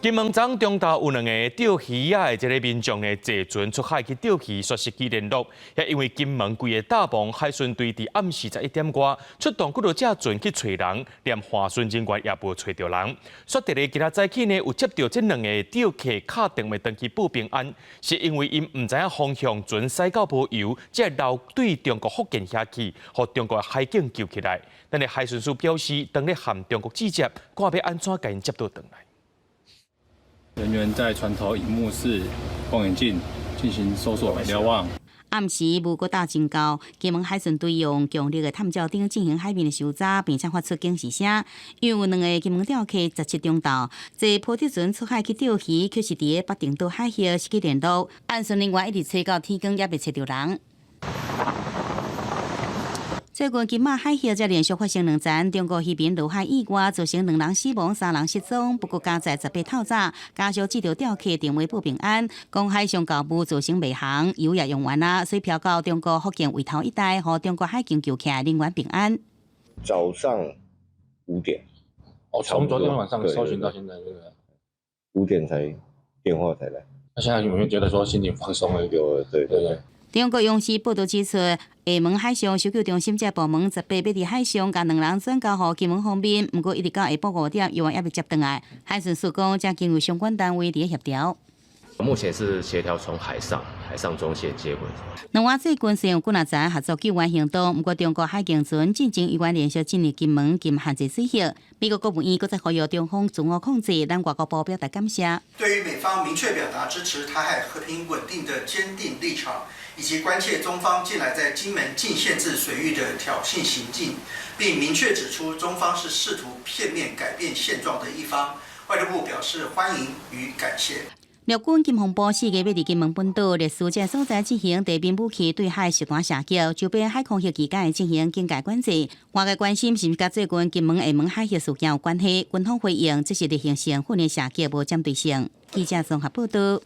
金门庄中岛有2个钓鱼仔的这个民众呢，坐船出海去钓鱼，却失去联络。也因为金门规个大棚海巡队伫暗时11点外出动，几多只船去找人，连划船人员也无找到人。说伫咧其他早起呢，有接到这2个钓客敲电话登记报平安，是因为因唔知影方向，船驶到无油，才流对中国福建遐去，互中国海警救起来。但是海巡署表示，当咧和中国直接，看要安怎甲因接到回来。 人员在船头荧幕室望远镜进行搜索瞭望。暗时无国道真高，金门海巡队用强力的探照灯进行海面的搜查，并且发出警示声。因为有2个金门钓客17中岛，坐波特船出海去钓鱼，却是伫北定岛海峡失去联络。岸巡人员一直找到天光，也未找到人。 最近金马海峡才连续发生2件中国渔民落海意外，造成2人死亡、3人失踪。不过加在18透早，家属接到钓客电话报平安，讲海上教务造成迷航，油也用完啦，所以飘到中国福建围头一带，和中国海警救起来，人员平安。早上5点，从昨天晚上搜寻到现在，对不对？ 5点电话才来。那现在有没有觉得说心情放松了？有，对。 中国央视报道指出，厦门海上搜救中心这部门18要伫海上将2人转交予金门方面，不过一直到下晡5点，有人也未接回来。海巡署讲，将经由相关单位伫协调。 目前是协调从海上中线接回。两岸最近虽有几若站合作救援行动，不过中国海警船进前，依然连续进入金门，禁限制水域。美国国务院搁再呼吁中方自我控制，咱外交部表达感谢。对于美方明确表达支持台海和平稳定的坚定立场，以及关切中方近来在金门禁限制水域的挑衅行径，并明确指出中方是试图片面改变现状的一方，外交部表示欢迎与感谢。 陆军金防部4月要伫金门本岛列苏这所在进行地面武器对海实弹射击，周边海空域期间会进行警戒管制。外界关心是毋是甲最近金门厦门海峡事件有关系？军方回应这是例行性训练射击，无针对性。记者综合报道。